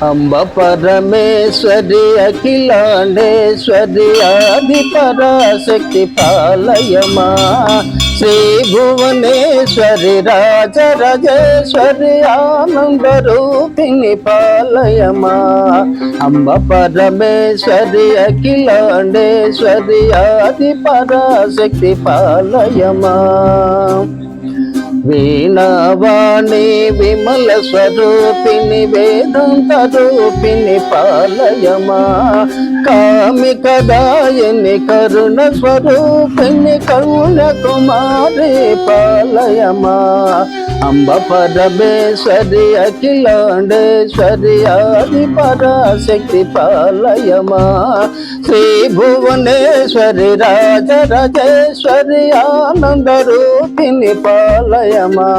అంబ పరమేశ్వరి అఖిలాండేశ్వరి ఆది పరాశక్తి పాలయమా శ్రీ భువనేశ్వరి రాజరాజేశ్వరి ఆనంద రూపిణి పాలయమా అంబ పరమేశ్వరి అఖిలాండేశ్వరి ఆది పరాశక్తి పాలయమా వీణావాణి విమల స్వరూపిణి వేదాంత రూపిణి పాలయమా కామికదాయని కరుణ స్వరూపిణి కరుణ కుమారి పాలయమా అంబ పరమేశ్వరి అఖిలాండేశ్వరి ఆది పరాశక్తి పాలయమా శ్రీ భువనేశ్వరి రాజరాజేశ్వరి ఆనంద రూపిణి పాలయమా